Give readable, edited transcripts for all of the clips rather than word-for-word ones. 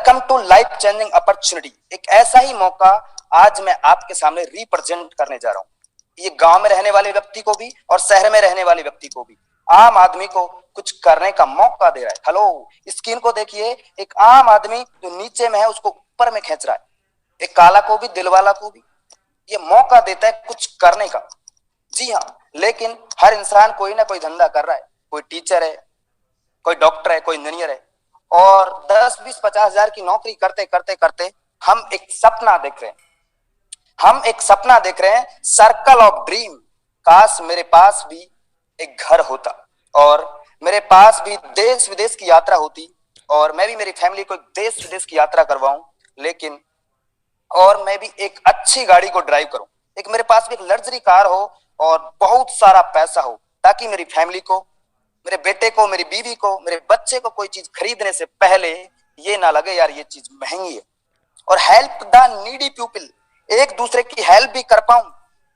Welcome to life changing opportunity. एक ऐसा ही मौका आज मैं आपके सामने रिप्रेजेंट करने जा रहा हूं। ये गांव में रहने वाले व्यक्ति को भी और शहर में रहने वाले व्यक्ति को भी, आम आदमी को कुछ करने का मौका दे रहा है। हेलो, स्क्रीन को देखिए। एक आम आदमी जो नीचे में है उसको ऊपर में खींच रहा है। एक काला को भी, दिल वाला को भी ये मौका देता है कुछ करने का। जी हाँ, लेकिन हर इंसान कोई ना कोई धंधा कर रहा है। कोई टीचर है, कोई डॉक्टर है, कोई इंजीनियर है, और 10, 20, 50 हजार की नौकरी करते करते करते हम एक सपना देख रहे हैं। हम एक सपना देख रहे हैं, सर्कल ऑफ ड्रीम। काश मेरे पास भी एक घर होता और मेरे पास भी देश विदेश की यात्रा होती और मैं भी मेरी फैमिली को देश विदेश की यात्रा करवाऊं, लेकिन और मैं भी एक अच्छी गाड़ी को ड्राइव करूं, एक मेरे पास भी एक लग्जरी कार हो और बहुत सारा पैसा हो, ताकि मेरी फैमिली को, मेरे बेटे को, मेरी बीवी को, मेरे बच्चे को कोई चीज खरीदने से पहले ये ना लगे यार ये चीज महंगी है। और हेल्प द नीडी पीपल, एक दूसरे की हेल्प भी कर पाऊं।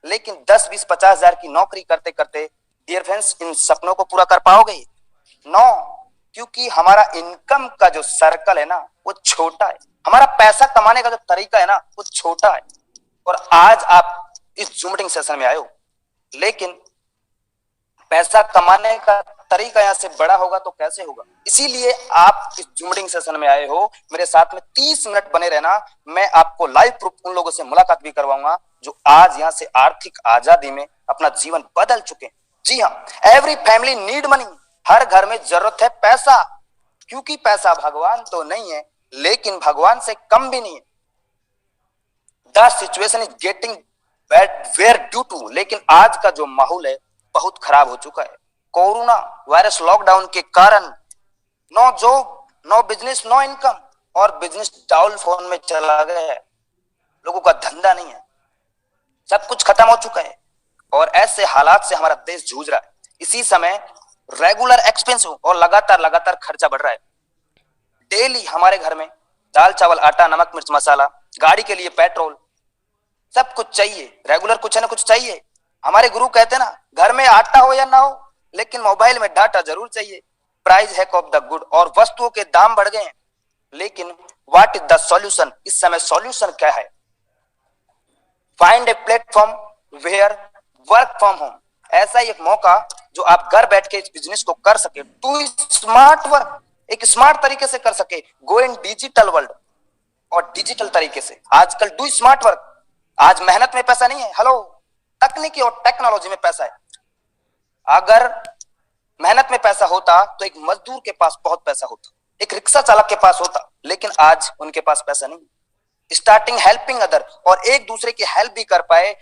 लेकिन 10, 20, 50 हजार की नौकरी करते करते डियर फ्रेंड्स, इन सपनों को पूरा कर पाओगे? नो, क्योंकि हमारा इनकम का जो सर्कल है ना वो छोटा है। हमारा पैसा कमाने का जो तरीका है ना वो छोटा है। और आज आप इस जूम मीटिंग सेशन में आए हो, लेकिन पैसा कमाने का तरीका यहाँ से बड़ा होगा तो कैसे होगा? इसीलिए आप इस जूम मीटिंग सेशन में आए हो। मेरे साथ में 30 मिनट बने रहना। मैं आपको लाइव प्रूफ उन लोगों से मुलाकात भी करवाऊंगा जो आज यहाँ से आर्थिक आजादी में अपना जीवन बदल चुके हैं। जी हाँ, एवरी फैमिली नीड मनी। हर घर में जरूरत है पैसा, क्योंकि पैसा भगवान तो नहीं है, लेकिन भगवान से कम भी नहीं है। The situation is getting bad where due to, लेकिन आज का जो माहौल है बहुत खराब हो चुका है। कोरोना वायरस लॉकडाउन के कारण no job, no business, no income, और बिजनेस डाउन फोन में चला गया है। लोगों का धंधा नहीं है, सब कुछ खत्म हो चुका है और ऐसे हालात से हमारा देश जूझ रहा है। इसी समय रेगुलर एक्सपेंस और लगातार खर्चा बढ़ रहा है। डेली हमारे घर में दाल चावल आटा नमक मिर्च मसाला, गाड़ी के लिए पेट्रोल, सब कुछ चाहिए। रेगुलर कुछ है ना कुछ चाहिए। हमारे गुरु कहते हैं ना, घर में आटा हो या ना हो, लेकिन मोबाइल में डाटा जरूर चाहिए। Price hack of the good, और वस्तुओं के दाम बढ़ गए हैं। लेकिन व्हाट इज द सॉल्यूशन? इस समय सॉल्यूशन क्या है? Find a platform where work from home. ऐसा एक मौका जो आप घर बैठ के इस बिजनेस को कर सके। टू स्मार्ट वर्क, एक स्मार्ट तरीके से कर सके। गो इन डिजिटल वर्ल्ड, और डिजिटल तरीके से आजकल डू स्मार्ट वर्क। आज मेहनत में पैसा नहीं है, हेलो, तकनीकी और टेक्नोलॉजी में पैसा है। अगर मेहनत में पैसा होता तो एक मजदूर के पास बहुत पैसा होता, एक रिक्शा चालक के पास होता, लेकिन आज उनके पास पैसा नहीं। स्टार्टिंग हेल्पिंग अदर, और एक दूसरे की हेल्प भी कर पाए।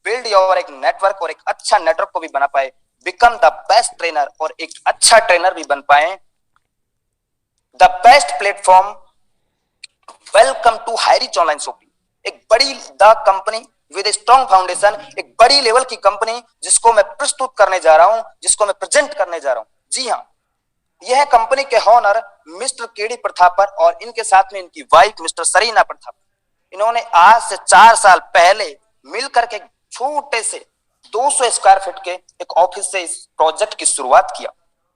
बिल्ड योर एक नेटवर्क, और एक अच्छा नेटवर्क को भी बना पाए। बिकम द बेस्ट ट्रेनर, और एक अच्छा ट्रेनर भी बन पाए। The best platform, welcome to HiRich online shopping. एक बड़ी the company with strong foundation, एक बड़ी लेवल की कंपनी जिसको मैं प्रस्तुत करने जा रहा हूं, जिसको मैं प्रेजेंट करने जा रहा हूं। जी हाँ, यह कंपनी के ओनर मिस्टर केडी प्रथापर और इनके साथ में इनकी वाइफ मिस्टर सरीना प्रथापर, इन्होंने आज से 4 साल पहले मिलकर के छोटे से 200 स्क्वायर फीट के एक ऑफिस से इस प्रोजेक्ट की शुरुआत किया।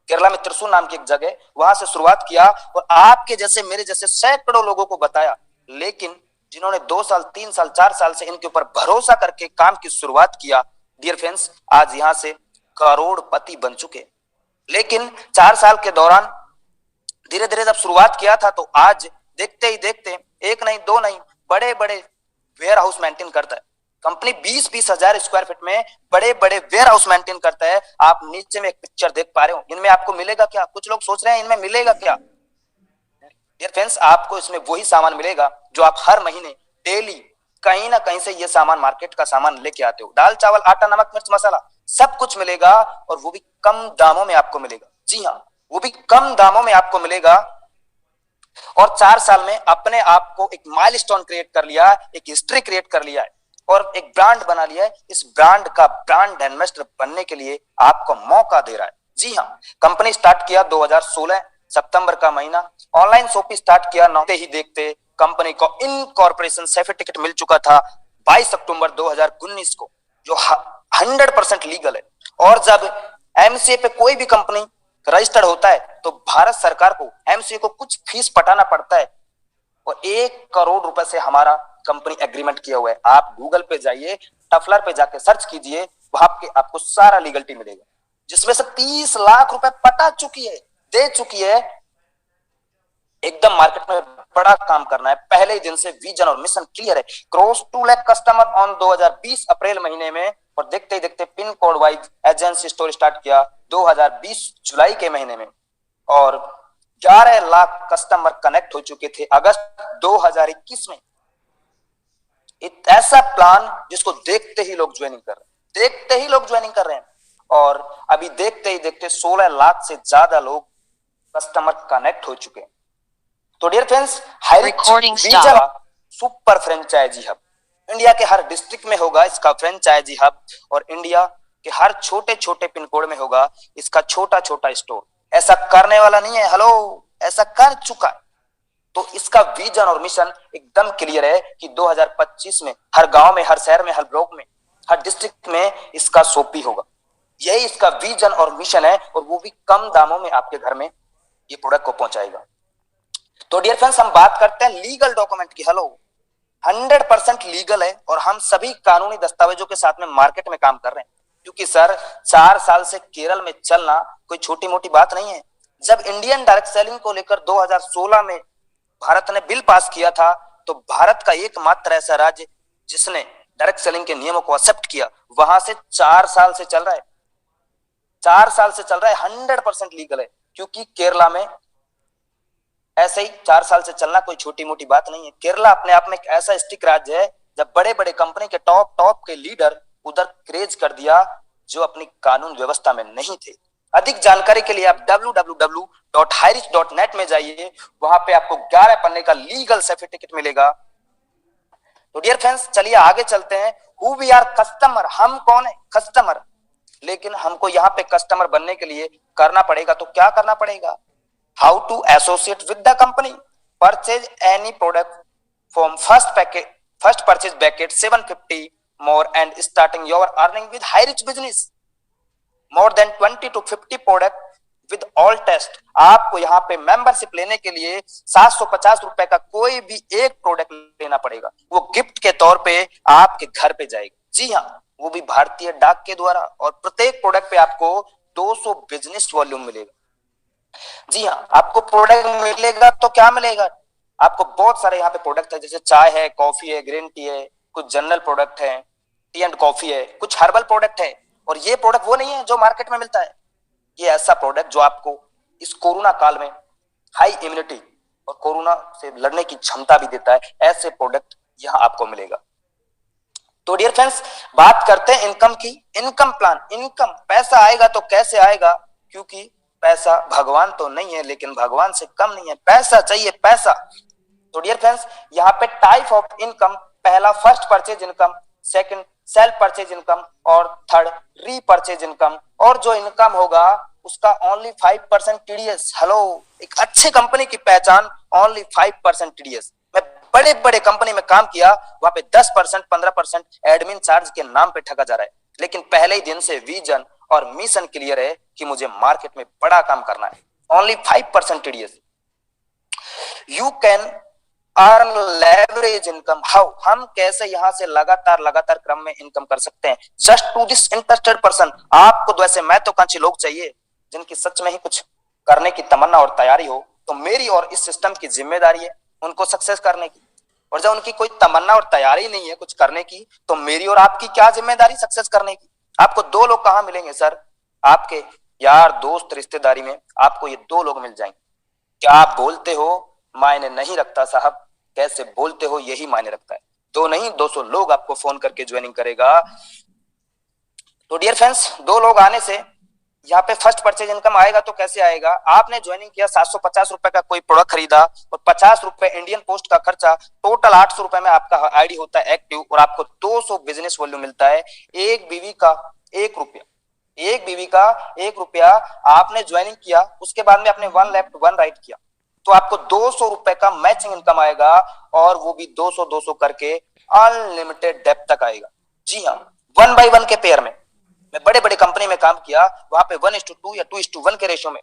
केरला में त्रिशूर नाम की एक जगह, वहां से शुरुआत किया और आपके जैसे मेरे जैसे सैकड़ों लोगों को बताया। लेकिन जिन्होंने 2 साल 3 साल 4 साल से इनके ऊपर भरोसा करके काम की शुरुआत किया, डियर फ्रेंड्स, आज यहां से करोड़पति बन चुके। लेकिन 4 साल के दौरान धीरे धीरे जब शुरुआत किया था, तो आज देखते ही देखते एक नहीं दो नहीं बड़े बड़े वेयर हाउस मेंटेन करता है। कंपनी 20-20 हजार स्क्वायर फीट में बड़े बड़े वेयर हाउस मेंटेन करता है। आप नीचे में एक पिक्चर देख पा रहे हो, इनमें आपको मिलेगा क्या? कुछ लोग सोच रहे हैं इनमें मिलेगा क्या? डियर फ्रेंड्स, आपको इसमें वही सामान मिलेगा जो आप हर महीने डेली कहीं ना कहीं से ये सामान, मार्केट का सामान लेके आते हो। दाल चावल आटा नमक मिर्च मसाला सब कुछ मिलेगा, और वो भी कम दामों में आपको मिलेगा। जी हाँ, वो भी कम दामों में आपको मिलेगा। और 4 साल में अपने आप को एक माइलस्टोन क्रिएट कर लिया, एक हिस्ट्री क्रिएट कर लिया है, और एक ब्रांड बना लिया है। इस ब्रांड का ब्रांड एम्बेसडर बनने के लिए आपको मौका दे रहा है। जी हाँ, कंपनी स्टार्ट किया 2016 सितंबर का महीना। ऑनलाइन शॉपिंग स्टार्ट किया, नौते ही देखते कंपनी को इनकॉर्पोरेशन सर्टिफिकेट मिल चुका था 22 अक्टूबर 2019 को, जो 100% लीगल है। और जब एमसीए पे कोई भी कंपनी रजिस्टर्ड होता है तो भारत सरकार को एमसीए को कुछ फीस पटाना पड़ता है, और 1 करोड़ रुपए से हमारा कंपनी एग्रीमेंट किया हुआ है। आप गूगल पे जाइए, टफलर पे जाके सर्च कीजिए, वहां पे आपको सारा लीगलिटी मिलेगा, जिसमें से 30 लाख रुपए पटा चुकी है, दे चुकी है। एकदम मार्केट में बड़ा काम करना है, पहले ही दिन से विजन और मिशन क्लियर है। क्रॉस 2 लाख कस्टमर ऑन 2020 अप्रैल महीने में, और देखते ही देखते pin code wise agency store start किया 2020 जुलाई के महीने में, और 11 लाख कस्टमर कनेक्ट हो चुके थे अगस्त 2021 में। एक ऐसा प्लान जिसको देखते ही लोग ज्वाइनिंग कर रहे हैं, देखते ही लोग ज्वाइनिंग कर रहे हैं, और अभी देखते ही देखते 16 लाख से ज्यादा लोग कस्टमर कनेक्ट हो चुके हैं। तो dear friends, super franchisee hub India के हर डिस्ट्रिक्ट में होगा इसका फ्रेंचाइजी हब, और इंडिया के हर छोटे छोटे पिन कोड में होगा इसका छोटा छोटा स्टोर। ऐसा करने वाला नहीं है, हेलो, ऐसा कर चुका है। तो इसका विजन और मिशन एकदम क्लियर है कि 2025 में हर गांव में, हर शहर में, हर ब्लॉक में, हर डिस्ट्रिक्ट में इसका शॉपी होगा। यही इसका विजन और मिशन है, और वो भी कम दामों में आपके घर में ये प्रोडक्ट को पहुंचाएगा। तो डियर फ्रेंड्स, हम बात करते हैं लीगल डॉक्यूमेंट की। हेलो, 100% लीगल है, और हम सभी कानूनी दस्तावेजों के साथ में मार्केट में काम कर रहे हैं, क्योंकि सर 4 साल से केरल में चलना कोई छोटी मोटी बात नहीं है। जब इंडियन डायरेक्ट सेलिंग को लेकर 2016 में भारत ने बिल पास किया था, तो भारत का एकमात्र ऐसा राज्य जिसने डायरेक्ट सेलिंग के नियमों को एक्सेप्ट किया, वहां से 4 साल से चल रहा है, 4 साल से चल रहा है, 100% लीगल है। क्योंकि केरला में ऐसे ही 4 साल से चलना कोई छोटी मोटी बात नहीं है। केरला अपने आप में एक ऐसा स्टिक राज्य है, जब बड़े बड़े कंपनी के टॉप के लीडर उधर क्रेज कर दिया जो अपनी कानून व्यवस्था में नहीं थे। अधिक जानकारी के लिए आप www.hirich.net में जाइए, वहां पे आपको 11 पन्ने का लीगल सर्टिफिकेट मिलेगा। तो डियर फ्रेंड्स, चलिए आगे चलते हैं। हु वी आर कस्टमर, हम कौन है? कस्टमर। लेकिन हमको यहाँ पे कस्टमर बनने के लिए करना पड़ेगा, तो क्या करना पड़ेगा? How to associate with the company, purchase any product from first purchase bracket 750 more and starting your earning with Hirich business, more than 20 to 50 product with all test। आपको यहाँ पे मेंबरशिप लेने के लिए 750 रुपए का कोई भी एक प्रोडक्ट लेना पड़ेगा, वो गिफ्ट के तौर पे आपके घर पे जाएगा। जी हाँ, वो भी भारतीय डाक के द्वारा, और प्रत्येक प्रोडक्ट पे आपको 200 बिजनेस वॉल्यूम मिलेगा। जी हाँ, आपको प्रोडक्ट मिलेगा तो क्या मिलेगा? आपको बहुत सारे यहाँ पे प्रोडक्ट है, जैसे चाय है, कॉफी है, ग्रीन टी है, कुछ जनरल प्रोडक्ट है, टी एंड कॉफी है, कुछ हर्बल प्रोडक्ट है। और ये प्रोडक्ट वो नहीं है जो मार्केट में मिलता है, ये ऐसा प्रोडक्ट जो आपको इस कोरोना काल में हाई इम्यूनिटी और कोरोना से लड़ने की क्षमता भी देता है, ऐसे प्रोडक्ट यहाँ आपको मिलेगा। तो डियर फ्रेंड्स, बात करते हैं इनकम की। इनकम प्लान, इनकम, पैसा आएगा तो कैसे आएगा? क्योंकि पैसा भगवान तो नहीं है, लेकिन भगवान से कम नहीं है, पैसा चाहिए, पैसा। तो डियर फ्रेंड्स, यहाँ पे टाइप ऑफ इनकम, पहला first purchase income, second self purchase income, और थर्ड रीपरचेज इनकम। और जो इनकम होगा उसका ओनली 5% टीडीएस। हेलो, एक अच्छे कंपनी की पहचान ओनली 5% टीडीएस। मैं बड़े बड़े कंपनी में काम किया, वहां पे 10% 15% एडमिन चार्ज के नाम पे ठगा जा रहा है, लेकिन पहले ही दिन से विजन और मिशन क्लियर है कि मुझे मार्केट में बड़ा काम करना है। Only 5% TDS. You can earn leverage income. How, हम कैसे यहां से लगातार क्रम में इनकम कर सकते हैं? Just to this interested person. आपको तो ऐसे महत्वाकांक्षी लोग चाहिए जिनकी सच में ही कुछ करने की तमन्ना और तैयारी हो। तो मेरी और इस सिस्टम की जिम्मेदारी है उनको सक्सेस करने की। और जब उनकी कोई तमन्ना और तैयारी नहीं है कुछ करने की, तो मेरी और आपकी क्या जिम्मेदारी सक्सेस करने की? आपको 2 लोग कहां मिलेंगे सर? आपके यार, दोस्त, रिश्तेदारी में आपको ये 2 लोग मिल जाएंगे। क्या आप बोलते हो मायने नहीं रखता साहब, कैसे बोलते हो यही मायने रखता है। 2 नहीं 200 लोग आपको फोन करके ज्वाइनिंग करेगा। तो डियर फ्रेंड्स, 2 लोग आने से यहाँ पे फर्स्ट परचेज इनकम आएगा तो कैसे आएगा? आपने ज्वाइनिंग किया, 750 रुपए का कोई प्रोडक्ट खरीदा, और 50 रुपए इंडियन पोस्ट का खर्चा, टोटल 800 रुपए में आपका आईडी होता है एक्टिव, और आपको 200 बिजनेस वॉल्यूम मिलता है। एक बीवी का 1 रुपया, एक बीवी का 1 रुपया आपने ज्वाइनिंग किया, उसके बाद में आपने 1 लेफ्ट 1 राइट किया, तो आपको 200 रुपए का मैचिंग इनकम आएगा, और वो भी 200 करके अनलिमिटेड डेप्थ तक आएगा। जी हाँ, 1 by 1 के पेयर में। मैं बड़े बड़े कंपनी में काम किया, वहां पे 1:2 या 2:1 के रेशियो में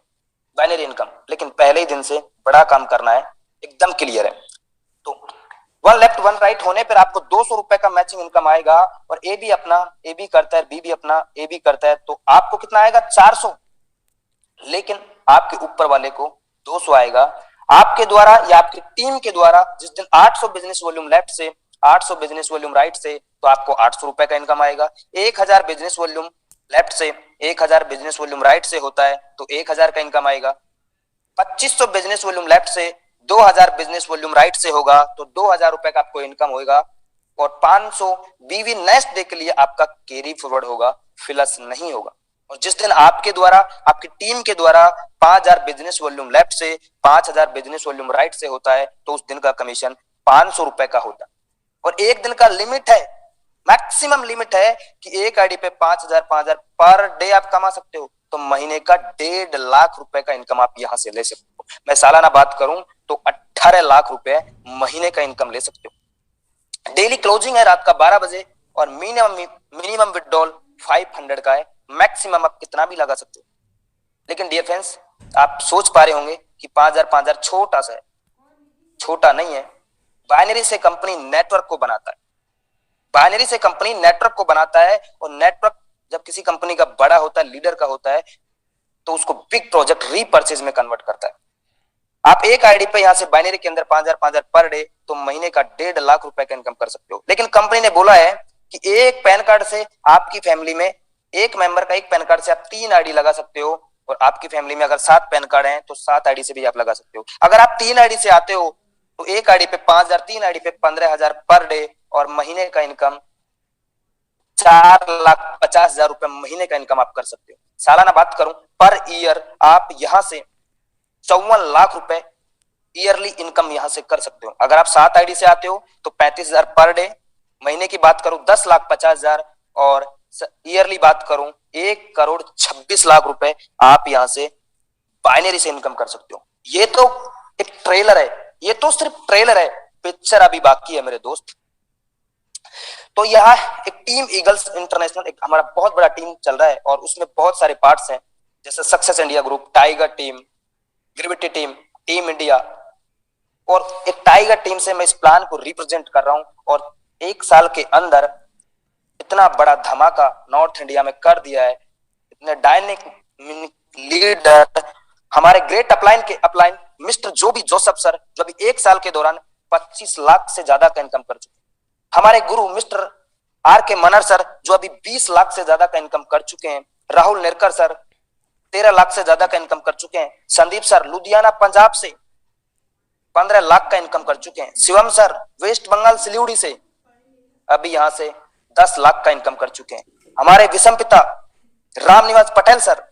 बाइनरी इनकम, लेकिन पहले ही दिन से बड़ा काम करना है, एकदम क्लियर है। तो वन लेफ्ट वन राइट होने पर आपको 200 रुपए का मैचिंग इनकम आएगा, और ए बी करता है, बी भी अपना ए बी करता है, तो आपको कितना आएगा 400। लेकिन आपके ऊपर वाले को 200 आएगा। आपके द्वारा या आपकी टीम के द्वारा जिस दिन 800 बिजनेस वॉल्यूम लेफ्ट से, 800 बिजनेस वॉल्यूम राइट से, तो आपको 800 रुपए का इनकम आएगा। 1000 बिजनेस वॉल्यूम लेफ्ट से, 1000 बिजनेस वॉल्यूम राइट से होता है, तो 1000 का इनकम आएगा। 2500 बिजनेस वॉल्यूम लेफ्ट से, 2000 बिजनेस वॉल्यूम राइट से होगा, तो 2000 रुपए का आपको इनकम होगा। और 500 बीवी नेक्स्ट डे के लिए आपका कैरी फॉरवर्ड होगा, फ्लश नहीं होगा। और जिस दिन आपके द्वारा, आपकी टीम के द्वारा 5000 बिजनेस वॉल्यूम लेफ्ट से, 5000 बिजनेस वॉल्यूम राइट से होता है, तो उस दिन का कमीशन 500 रुपए का होता है। और एक दिन का लिमिट है, मैक्सिमम लिमिट है कि एक आईडी पे 5000 पर डे आप कमा सकते हो। तो महीने का 1.5 लाख रुपए का इनकम आप यहां से ले सकते हो। मैं सालाना बात करूं तो 18 लाख रुपए महीने का इनकम ले सकते हो। डेली क्लोजिंग है रात का 12 बजे, और मिनिमम विड्रॉल 500 का है। मैक्सिमम आप कितना भी लगा सकते हो। लेकिन डियर फ्रेंड्स, आप सोच पा रहे होंगे कि 5000 छोटा सा है। छोटा नहीं है। बाइनरी से कंपनी नेटवर्क को बनाता है। बाइनरी से कंपनी नेटवर्क को बनाता है, और नेटवर्क जब किसी कंपनी का बड़ा होता है, लीडर का होता है, तो उसको बिग प्रोजेक्ट रीपर्चेज में कन्वर्ट करता है। आप एक आईडी पे यहां से बाइनरी के अंदर 5000 पर डे, तो महीने का 1.5 लाख रुपए का इनकम कर सकते हो। लेकिन कंपनी ने बोला है कि एक पैन कार्ड से आपकी फैमिली में, एक मेंबर का एक पैन कार्ड से आप 3 आईडी लगा सकते हो। और आपकी फैमिली में अगर 7 पैन कार्ड हैं, तो 7 आईडी से भी आप लगा सकते हो। अगर आप 3 आईडी से आते हो, तो एक आईडी पे 5000, 3 आईडी पे 15000 पर डे, और महीने का इनकम 4,50,000 रुपए महीने का इनकम आप कर सकते हो। सालाना बात करूं, पर ईयर आप यहां से 54 लाख रुपए ईयरली इनकम यहां से कर सकते हो। अगर आप 7 आईडी से आते हो तो 35,000 पर डे, महीने की बात करूं 10,50,000, और ईयरली बात करूं 1,26,00,000 रुपए आप यहां से बाइनरी से इनकम कर सकते हो। ये तो एक ट्रेलर है, ये तो सिर्फ ट्रेलर है, पिक्चर अभी बाकी है मेरे दोस्त। तो यहाँ एक टीम ईगल्स इंटरनेशनल, एक हमारा बहुत बड़ा टीम चल रहा है, और उसमें बहुत सारे पार्ट्स हैं, जैसे success India group, tiger team, gravity team, team India. और एक टाइगर टीम से मैं इस प्लान को रिप्रेजेंट कर रहा हूं, और 1 साल के अंदर इतना बड़ा धमाका नॉर्थ इंडिया में कर दिया है। इतने डायनेमिक लीडर हमारे great upline mister Joseph sir, जो अभी 1 साल के दौरान 25 लाख से ज्यादा का इनकम कर चुके हैं। हमारे गुरु मिस्टर आर.के. मनर सर, जो अभी 20 लाख से ज्यादा का इनकम कर चुके हैं। राहुल नेरकर सर 13 लाख से ज्यादा का इनकम कर चुके हैं। संदीप सर लुधियाना पंजाब से 15 लाख का इनकम कर चुके हैं। शिवम सर वेस्ट बंगाल सिलीगुड़ी से अभी यहां से 10 लाख का इनकम कर चुके हैं। हमारे विषम पिता रामनिवास पटेल सर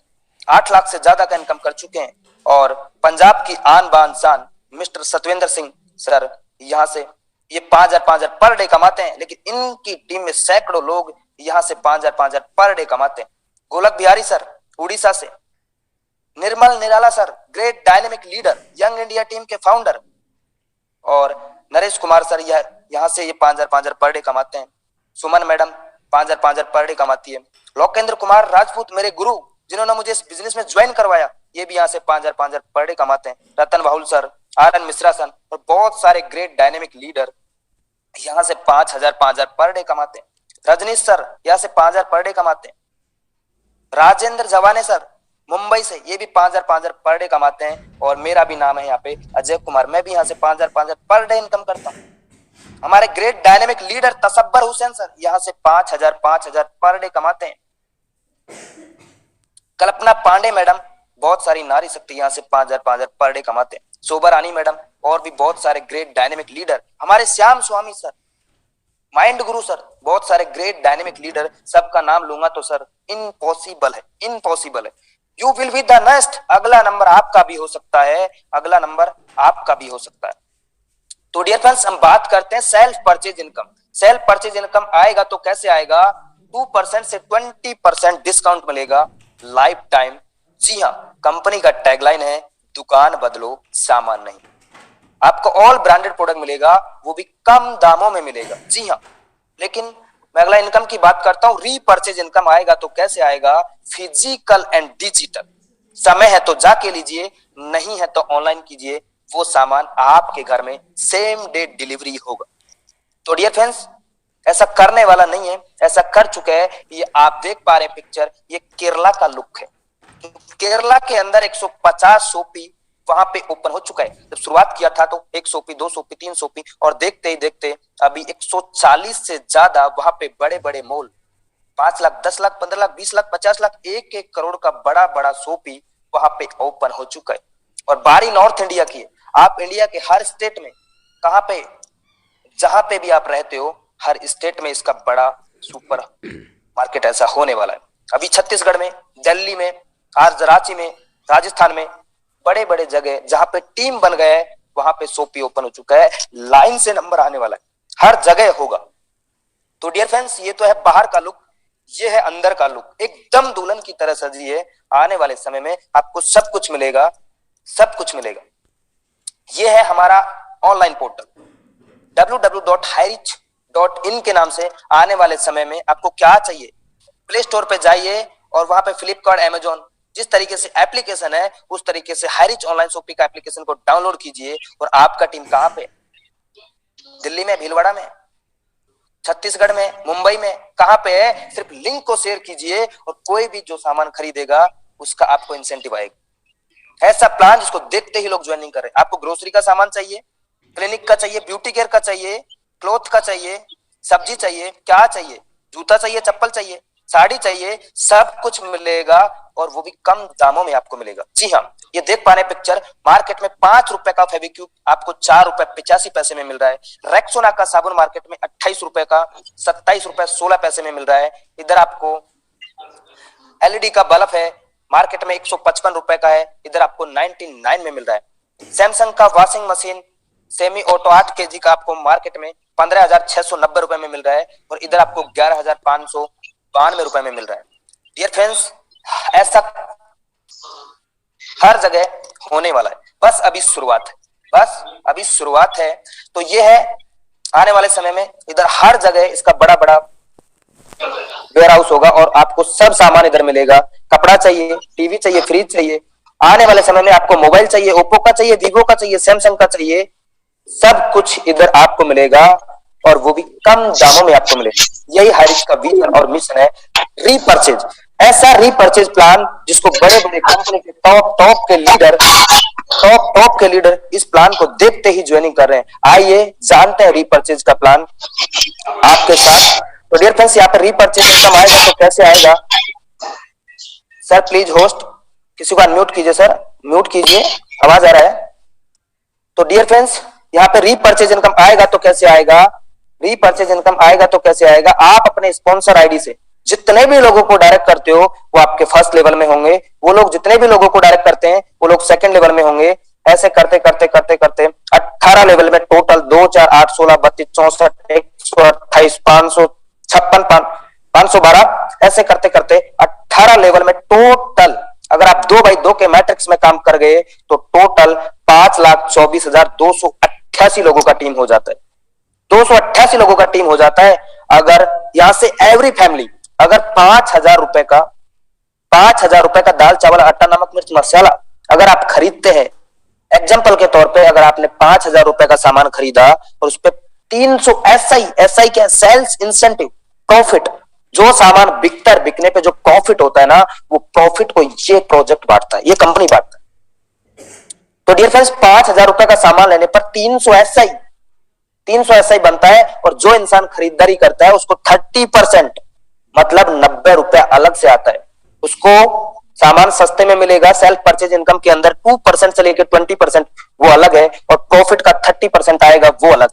8 लाख से ज्यादा का इनकम कर चुके हैं। और पंजाब की आन बान शान मिस्टर सतविंदर सिंह सर यहां से ये 5000 पर डे कमाते हैं। लेकिन इनकी टीम में सैकड़ों लोग यहां से 5000 पर डे कमाते हैं। गोलक बिहारी सर उड़ीसा से, Nirmal Nirala sir great dynamic leader, young India team के फाउंडर, और नरेश कुमार सर यहां से ये 5000 पर डे कमाते हैं। सुमन मैडम 5000 पर डे कमाती है। लोकेंद्र कुमार राजपूत मेरे गुरु, जिन्होंने मुझे इस बिजनेस में ज्वाइन करवाया, ये भी यहाँ से 5000 पर डे कमाते हैं। रतन बाहुल सर, आर.एन. मिश्रा सर, और बहुत सारे ग्रेट डायनेमिक लीडर यहां से 5000 पर डे कमाते हैं। रजनीश सर यहां से 5000 पर डे कमाते हैं। राजेंद्र जवाने सर मुंबई से, ये भी 5000 पर डे कमाते हैं। और मेरा भी नाम है यहाँ पे अजय कुमार, मैं भी यहाँ से 5000 पर डे इनकम करता हूँ। हमारे great dynamic leader Tasabbar Hussain sir यहाँ से 5000 पर डे कमाते हैं। कल्पना पांडे मैडम, बहुत सारी नारी शक्ति यहाँ से 5000 पर डे कमाते हैं। शोभा रानी मैडम, और भी बहुत सारे ग्रेट डायनेमिक लीडर। हमारे श्याम स्वामी सर, माइंड गुरु सर, बहुत सारे ग्रेट डायनेमिक लीडर। सबका नाम लूंगा तो सर इम्पॉसिबल है, इम्पॉसिबल है। You will be the next, अगला नंबर आपका भी हो सकता है, अगला नंबर आपका भी हो सकता है। तो डियर फ्रेंड्स, हम बात करते हैं self purchase income. Self purchase income आएगा तो कैसे आएगा? 2% से 20% डिस्काउंट मिलेगा लाइफ टाइम। जी हाँ, कंपनी का टैगलाइन है दुकान बदलो सामान नहीं। आपको ऑल ब्रांडेड प्रोडक्ट मिलेगा, वो भी कम दामों में मिलेगा। जी हाँ, लेकिन मैं अगला इनकम की बात करता हूं। रीपर्चेज इनकम आएगा तो कैसे आएगा? Physical and digital. समय है तो जाके लीजिए, नहीं है तो ऑनलाइन कीजिए, वो सामान आपके घर में सेम डे डिलीवरी होगा। तो डियर फ्रेंड्स, ऐसा करने वाला नहीं है, ऐसा कर चुका है। ये आप देख पा रहे हैं पिक्चर, ये केरला का लुक है। तो केरला के अंदर 150 सोपी वहां पे ओपन हो चुका है। जब शुरुआत किया था तो 1 सोपी, 2 सोपी, 3 सोपी, और देखते ही देखते अभी 140 से ज्यादा वहां पे बड़े बड़े मॉल, 5 लाख, 10 लाख, 15 लाख, 20 लाख, 50 लाख, 1-1 करोड़ का बड़ा बड़ा सोपी वहां पे ओपन हो चुका है। और बारी नॉर्थ इंडिया की है। आप इंडिया के हर स्टेट में, कहां पे, जहां पे भी आप रहते हो, हर स्टेट में इसका बड़ा सुपर मार्केट ऐसा होने वाला है। अभी छत्तीसगढ़ में, दिल्ली में, आज रांची में, राजस्थान में, बड़े बड़े जगह जहां पे टीम बन गए हैं, वहां पे सोपी ओपन हो चुका है। लाइन से नंबर आने वाला है, हर जगह होगा। तो डियर फ्रेंड्स, ये तो है बाहर का लुक, ये है अंदर का लुक। एकदम दुल्हन की तरह सजी है। आने वाले समय में आपको सब कुछ मिलेगा, सब कुछ मिलेगा। ये है हमारा ऑनलाइन पोर्टल www.highreach.in के नाम से। आने वाले समय में आपको क्या चाहिए, प्ले स्टोर पे जाइए और वहां पे फ्लिपकार्ट, अमेजॉन, जिस तरीके से एप्लीकेशन है उस तरीके से हाईरिच ऑनलाइन शॉपिंग का एप्लीकेशन को डाउनलोड कीजिए। और आपका टीम कहां पे, दिल्ली में, भीलवाड़ा में, छत्तीसगढ़ में, मुंबई में, कहां पे है, सिर्फ लिंक को शेयर कीजिए और कोई भी जो सामान खरीदेगा उसका आपको इंसेंटिव आएगा। ऐसा प्लान जिसको देखते ही लोग ज्वाइनिंग कर रहे हैं। आपको ग्रोसरी का सामान चाहिए, क्लिनिक का चाहिए, ब्यूटी केयर का चाहिए, क्लॉथ का चाहिए, सब्जी चाहिए, क्या चाहिए, जूता चाहिए, चप्पल चाहिए, साड़ी चाहिए, सब कुछ मिलेगा और वो भी कम दामों में आपको मिलेगा। जी हाँ, ये देख पा रहे पिक्चर, मार्केट में 5 रुपए का फेविक्विक आपको 4 रुपए 85 पैसे में मिल रहा है। रेक्सोना का साबुन मार्केट में 28 रुपए का 27 रुपए 16 पैसे में मिल रहा है। इधर आपको एलईडी का बल्ब है, मार्केट में 155 रुपए का है, इधर आपको 99 में मिल रहा है। सैमसंग का washing machine semi auto 8 KG का आपको मार्केट में 15,690 रुपए में मिल रहा है और इधर आपको 11,592 रुपए में मिल रहा है। डियर फ्रेंड्स, ऐसा हर जगह होने वाला है। बस अभी शुरुआत है, बस अभी शुरुआत है। तो ये है आने वाले समय में इधर हर जगह इसका बड़ा बड़ा वेयर हाउस होगा और आपको सब सामान इधर मिलेगा। कपड़ा चाहिए, टीवी चाहिए, फ्रिज चाहिए, आने वाले समय में आपको मोबाइल चाहिए, ओप्पो का चाहिए, वीवो का चाहिए, सैमसंग का चाहिए, सब कुछ इधर आपको मिलेगा और वो भी कम दामों में आपको मिलेगा। यही हाईरिच का विजन और मिशन है, रीपर्चेज। ऐसा रीपर्चेज प्लान जिसको बड़े बड़े कंपनी के टॉप के लीडर इस प्लान को देखते ही ज्वाइनिंग कर रहे हैं। आइए जानते हैं रीपर्चेज का प्लान आपके साथ। तो डियर फ्रेंड्स, यहाँ पे रीपर्चेज इनकम आएगा तो कैसे आएगा? सर प्लीज होस्ट किसी को अनम्यूट कीजिए, सर म्यूट कीजिए, आवाज आ रहा है। तो डियर फ्रेंड्स, यहाँ पे रीपर्चेज इनकम आएगा तो कैसे आएगा? रीपर्चेज इनकम आएगा तो कैसे आएगा? आप अपने स्पॉन्सर आईडी से जितने भी लोगों को डायरेक्ट करते हो वो आपके फर्स्ट लेवल में होंगे, वो लोग जितने भी लोगों को डायरेक्ट करते हैं वो लोग सेकंड लेवल में होंगे। ऐसे करते करते करते करते 18 लेवल में टोटल 2, 4, 8, 16, 32, 64, 128, 556, 512, ऐसे करते करते 18 लेवल में टोटल अगर आप 2x2 के मैट्रिक्स में काम कर गए तो टोटल 5,24,288 लोगों का टीम हो जाता है। 288 लोगों का टीम हो जाता है। अगर यहां से एवरी फैमिली अगर 5,000 रुपए का दाल चावल आटा नमक मिर्च मसाला अगर आप खरीदते हैं, एग्जाम्पल के तौर पे अगर आपने 5,000 रुपए का सामान खरीदा और उस पर 300 एसआई क्या, सेल्स इंसेंटिव प्रॉफिट, जो सामान बिकता है बिकने पे जो प्रॉफिट होता है ना, वो प्रॉफिट को ये प्रोजेक्ट बांटता है, ये कंपनी बांटता है। तो डियर फ्रेंड्स, 5,000 रुपए का सामान लेने पर 300 एसआई बनता है और जो इंसान खरीदारी करता है उसको 30% मतलब 90 रुपए अलग से आता है। उसको सामान सस्ते में मिलेगा। सेल्फ परचेज इनकम के अंदर 2% से लेकर 20% वो अलग है और प्रॉफिट का 30% आएगा वो अलग।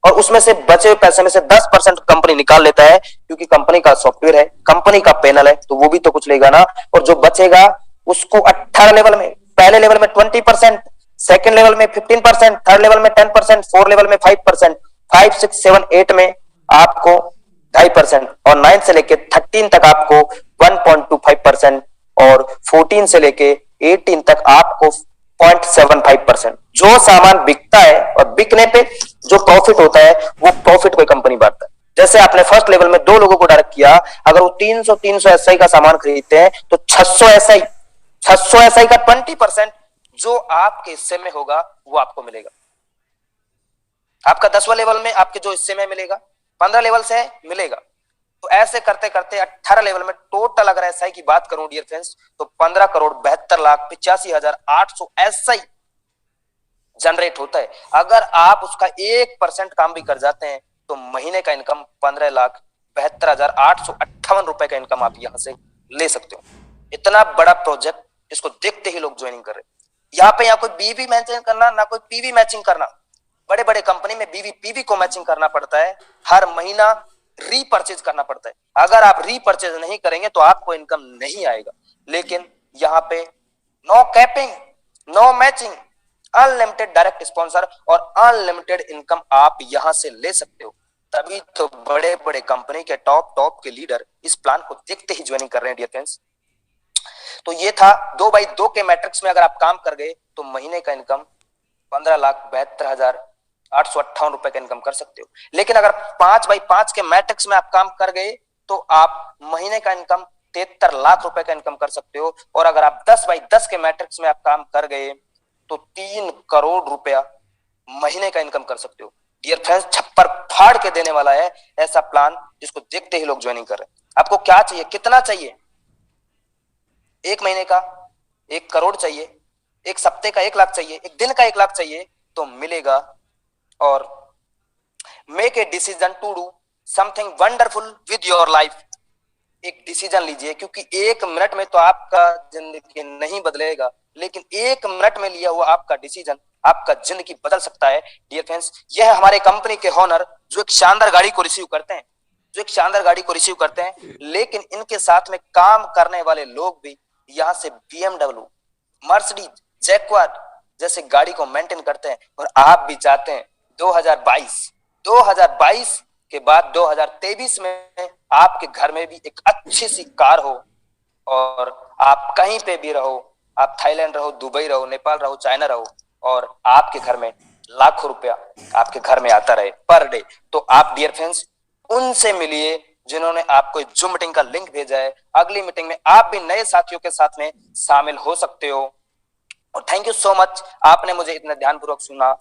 और उसमें से बचे हुए पैसे में से 10% कंपनी निकाल लेता है क्योंकि कंपनी का सॉफ्टवेयर है, कंपनी का पैनल है, तो वो भी तो कुछ लेगा ना। और जो बचेगा उसको 18 लेवल में, पहले लेवल में 20%, सेकंड लेवल में 15%, थर्ड लेवल में 10%, फोर्थ लेवल में 5%, 5, 6, 7, 8 में आपको 2.5% और 9 से लेके 13 तक आपको 1.25% और 14 से लेके 18 तक आपको 0.75%। जो सामान बिकता है और बिकने पे जो प्रॉफिट होता है वो प्रॉफिट कोई कंपनी बांटता है। जैसे आपने फर्स्ट लेवल में 2 लोगों को डायरेक्ट किया, अगर वो 300 एसआई का सामान खरीदते हैं तो 600 एसआई का 20% जो आपके हिस्से में होगा वो आपको मिलेगा। आपका 10वां लेवल में आपके जो हिस्से में मिलेगा, 15 लेवल से मिलेगा। तो ऐसे करते करते 18 लेवल में टोटल अगर एसआई की बात करूं डियर फ्रेंड्स, तो 15,72,85,800 एसआई जनरेट होता है। अगर आप उसका 1% काम भी कर जाते हैं तो महीने का इनकम 15,72,858 रुपए का इनकम आप यहां से ले सकते हो। इतना बड़ा प्रोजेक्ट, इसको देखते ही लोग ज्वाइनिंग कर रहे हैं। यहाँ पे कोई बीवी मैचिंग करना, ना कोई पीवी मैचिंग करना। बड़े बड़े कंपनी में बीवी पीवी को मैचिंग करना पड़ता है, हर महीना रीपरचेज करना पड़ता है। अगर आप रीपरचेज नहीं करेंगे तो आपको इनकम नहीं आएगा। लेकिन यहाँ पे no capping, no matching, unlimited direct sponsor और अनलिमिटेड इनकम आप यहां से ले सकते हो। तभी तो बड़े बड़े कंपनी के टॉप के लीडर इस प्लान को देखते ही ज्वाइनिंग कर रहे हैं डियर फ्रेंड्स। तो ये था 2x2 के मैट्रिक्स में अगर आप काम कर गए तो महीने का इनकम 15,72,858 रुपए का इनकम कर सकते हो। लेकिन अगर 5x5 के मैट्रिक्स में आप काम कर गए तो आप महीने का इनकम 73 लाख रुपए का इनकम कर सकते हो। और अगर आप 10x10 के मैट्रिक्स में आप काम कर गए तो 3 करोड़ रुपया महीने का इनकम कर सकते हो। डियर फ्रेंड्स, छप्पर फाड़ के देने वाला है ऐसा प्लान, जिसको देखते ही लोग ज्वाइनिंग कर रहे हैं। आपको क्या चाहिए, कितना चाहिए? एक महीने का 1 करोड़ चाहिए, एक सप्ते का 1 लाख चाहिए, एक दिन का 1 लाख चाहिए तो मिलेगा। और make a decision to do something wonderful with your life. एक डिसीजन लीजिए, क्योंकि 1 मिनट में तो आपका जिंदगी नहीं बदलेगा, लेकिन 1 मिनट में लिया हुआ आपका डिसीजन आपका जिंदगी बदल सकता है। डियर फ्रेंड्स, यह हमारे कंपनी के ओनर जो एक शानदार गाड़ी को रिसीव करते हैं, लेकिन इनके साथ में काम करने वाले लोग भी यहाँ से BMW, मर्सिडीज, जैक्वार जैसे गाड़ी को मेंटेन करते हैं। और आप भी चाहते हैं 2022 के बाद 2023 में आपके घर में भी एक अच्छी सी कार हो, और आप कहीं पे भी रहो, आप थाईलैंड रहो, दुबई रहो, नेपाल रहो, चाइना रहो, और आपके घर में लाखों रुपया आपके घर में आता रहे पर डे। तो आप डियर फ्रेंड्स उनसे मिलिए जिन्होंने आपको जूम मीटिंग का लिंक भेजा है। अगली मीटिंग में आप भी नए साथियों के साथ में शामिल हो सकते हो। और थैंक यू सो मच, आपने मुझे इतना ध्यानपूर्वक सुना।